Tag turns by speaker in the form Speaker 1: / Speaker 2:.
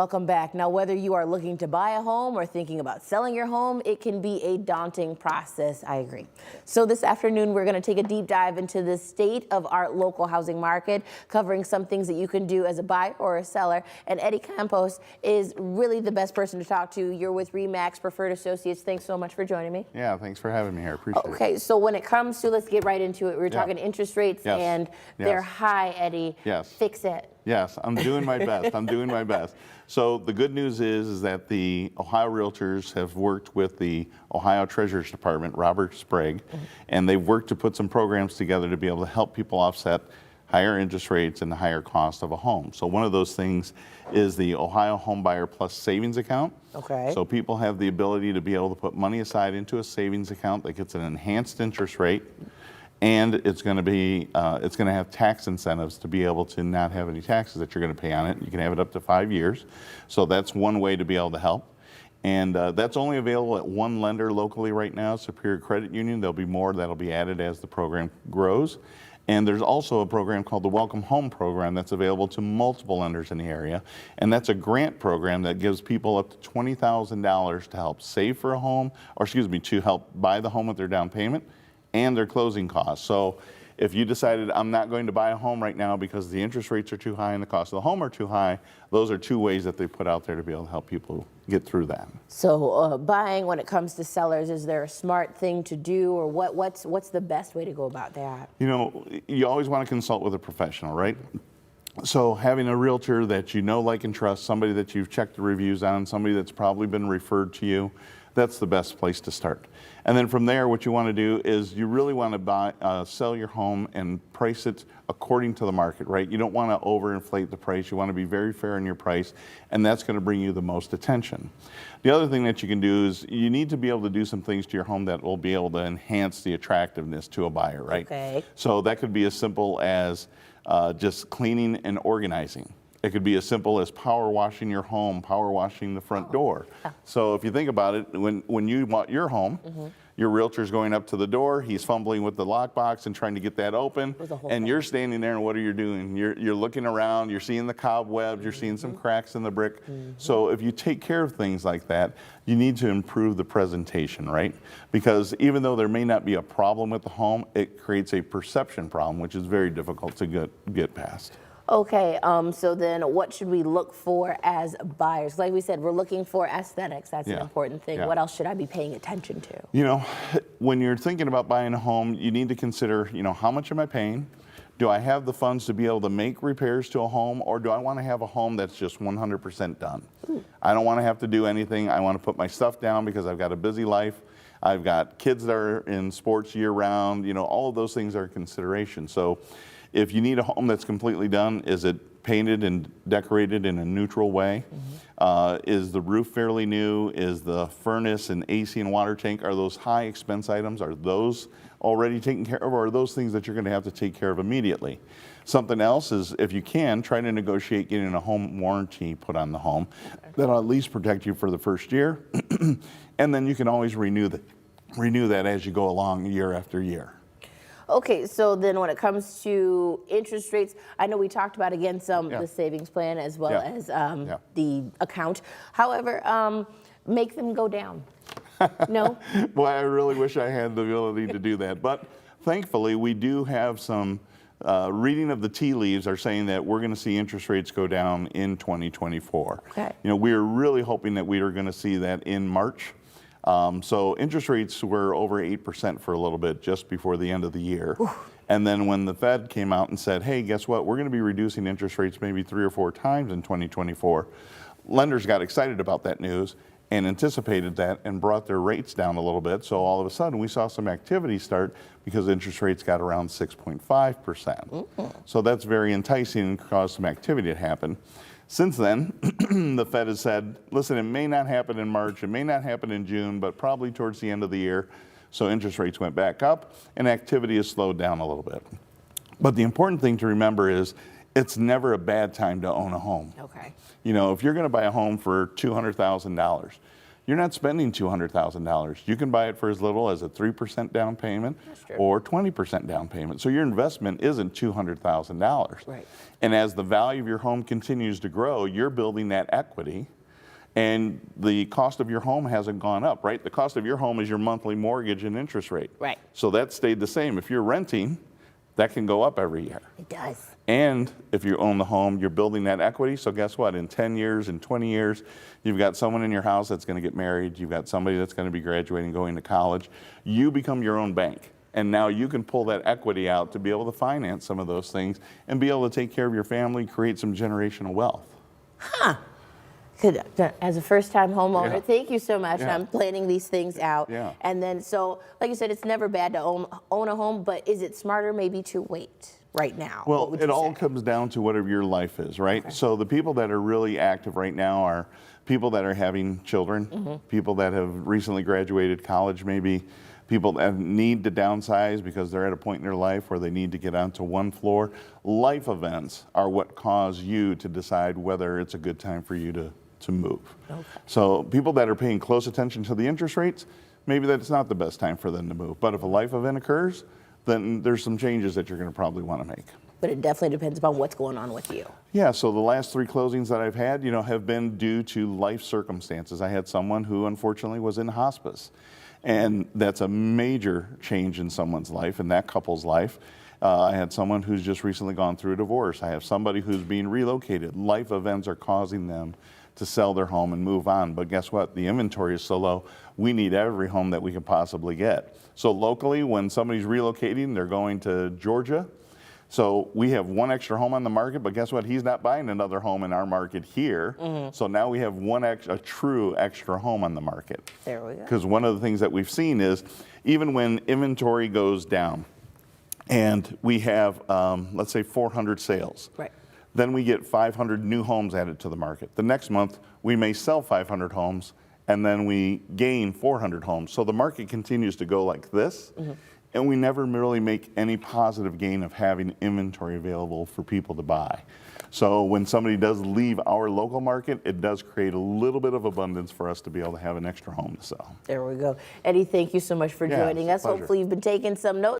Speaker 1: Welcome back. Now, whether you are looking to buy a home or thinking about selling your home, it can be a daunting process. I agree. So this afternoon, we're going to take a deep dive into the state of our local housing market, covering some things that you can do as a buyer or a seller. And Eddie Campos is really the best person to talk to. You're with RE/MAX Preferred Associates. Thanks so much for joining me.
Speaker 2: Yeah, thanks for having me here. Appreciate it.
Speaker 1: Okay, so when it comes to, let's get right into it. We were talking interest rates, and they're high, Eddie.
Speaker 2: Yes.
Speaker 1: Fix it.
Speaker 2: Yes, I'm doing my best. I'm doing my best. So the good news is that the Ohio Realtors have worked with the Ohio Treasurer's Department, Robert Sprague, and they've worked to put some programs together to be able to help people offset higher interest rates and the higher cost of a home. So one of those things is the Ohio Homebuyer Plus Savings Account.
Speaker 1: Okay.
Speaker 2: So people have the ability to be able to put money aside into a savings account that gets an enhanced interest rate. And it's going to have tax incentives to be able to not have any taxes that you're going to pay on it. You can have it up to 5 years. So that's one way to be able to help. And that's only available at one lender locally right now, Superior Credit Union. There'll be more that'll be added as the program grows. And there's also a program called the Welcome Home Program that's available to multiple lenders in the area. And that's a grant program that gives people up to $20,000 to help save for a home, or excuse me, to help buy the home with their down payment and their closing costs. So if you decided I'm not going to buy a home right now because the interest rates are too high and the cost of the home are too high, those are two ways that they put out there to be able to help people get through that.
Speaker 1: So buying, when it comes to sellers, is there a smart thing to do, or what's the best way to go about that?
Speaker 2: You know, you always want to consult with a professional, right? So having a realtor that you know, like, and trust, somebody that you've checked the reviews on, somebody that's probably been referred to you, that's the best place to start. And then from there, what you want to do is you really want to sell your home and price it according to the market, right? You don't want to overinflate the price. You want to be very fair in your price, and that's going to bring you the most attention. The other thing that you can do is you need to be able to do some things to your home that will be able to enhance the attractiveness to a buyer, right?
Speaker 1: Okay.
Speaker 2: So that could be as simple as just cleaning and organizing. It could be as simple as power washing your home, power washing the front door. So if you think about it, when you bought your home, your realtor's going up to the door, he's fumbling with the lockbox and trying to get that open, and you're standing there, and what are you doing? You're looking around, you're seeing the cobwebs, you're seeing some cracks in the brick. So if you take care of things like that, you need to improve the presentation, right? Because even though there may not be a problem with the home, it creates a perception problem, which is very difficult to get past.
Speaker 1: Okay, so then what should we look for as buyers? Like we said, we're looking for aesthetics. That's an important thing. What else should I be paying attention to?
Speaker 2: You know, when you're thinking about buying a home, you need to consider, you know, how much am I paying? Do I have the funds to be able to make repairs to a home, or do I want to have a home that's just 100% done? I don't want to have to do anything. I want to put my stuff down because I've got a busy life. I've got kids that are in sports year round. You know, all of those things are a consideration. So if you need a home that's completely done, is it painted and decorated in a neutral way? Is the roof fairly new? Is the furnace and AC and water tank, are those high expense items? Are those already taken care of, or are those things that you're going to have to take care of immediately? Something else is, if you can, try to negotiate getting a home warranty put on the home. That'll at least protect you for the first year, and then you can always renew that as you go along year after year.
Speaker 1: Okay, so then when it comes to interest rates, I know we talked about, again, the savings plan as well as the account. However, make them go down. No?
Speaker 2: Well, I really wish I had the ability to do that. But thankfully, we do have some reading of the tea leaves are saying that we're going to see interest rates go down in 2024.
Speaker 1: Okay.
Speaker 2: You know, we're really hoping that we are going to see that in March. So interest rates were over 8% for a little bit just before the end of the year. And then when the Fed came out and said, hey, guess what? We're going to be reducing interest rates maybe 3 or 4 times in 2024. Lenders got excited about that news and anticipated that and brought their rates down a little bit. So all of a sudden we saw some activity start because interest rates got around 6.5%. So that's very enticing and caused some activity to happen. Since then, the Fed has said, listen, it may not happen in March, it may not happen in June, but probably towards the end of the year. So interest rates went back up and activity has slowed down a little bit. But the important thing to remember is it's never a bad time to own a home.
Speaker 1: Okay.
Speaker 2: You know, if you're going to buy a home for $200,000, you're not spending $200,000. You can buy it for as little as a 3% down payment or 20% down payment. So your investment isn't $200,000.
Speaker 1: Right.
Speaker 2: And as the value of your home continues to grow, you're building that equity, and the cost of your home hasn't gone up, right? The cost of your home is your monthly mortgage and interest rate.
Speaker 1: Right.
Speaker 2: So that stayed the same. If you're renting, that can go up every year.
Speaker 1: It does.
Speaker 2: And if you own the home, you're building that equity. So guess what? In 10 years, in 20 years, you've got someone in your house that's going to get married. You've got somebody that's going to be graduating, going to college. You become your own bank. And now you can pull that equity out to be able to finance some of those things and be able to take care of your family, create some generational wealth.
Speaker 1: Huh. As a first-time homeowner, thank you so much. I'm planning these things out.
Speaker 2: Yeah.
Speaker 1: And then, so, like you said, it's never bad to own a home, but is it smarter maybe to wait right now?
Speaker 2: Well, it all comes down to whatever your life is, right? Okay. So the people that are really active right now are people that are having children, people that have recently graduated college, maybe people that need to downsize because they're at a point in their life where they need to get onto one floor. Life events are what cause you to decide whether it's a good time for you to move. Okay. So people that are paying close attention to the interest rates, maybe that's not the best time for them to move. But if a life event occurs, then there's some changes that you're going to probably want to make.
Speaker 1: But it definitely depends upon what's going on with you.
Speaker 2: Yeah, so the last 3 closings that I've had, have been due to life circumstances. I had someone who unfortunately was in hospice, and that's a major change in someone's life, in that couple's life. I had someone who's just recently gone through a divorce. I have somebody who's being relocated. Life events are causing them to sell their home and move on. But guess what? The inventory is so low, we need every home that we can possibly get. So locally, when somebody's relocating, they're going to Georgia. So we have 1 extra home on the market, but guess what? He's not buying another home in our market here. So now we have a true extra home on the market.
Speaker 1: There we go.
Speaker 2: Because one of the things that we've seen is even when inventory goes down and we have, let's say 400 sales.
Speaker 1: Right.
Speaker 2: Then we get 500 new homes added to the market. The next month, we may sell 500 homes, and then we gain 400 homes. So the market continues to go like this, and we never really make any positive gain of having inventory available for people to buy. So when somebody does leave our local market, it does create a little bit of abundance for us to be able to have an extra home to sell.
Speaker 1: There we go. Eddie, thank you so much for joining us.
Speaker 2: Pleasure.
Speaker 1: Hopefully you've been taking some notes.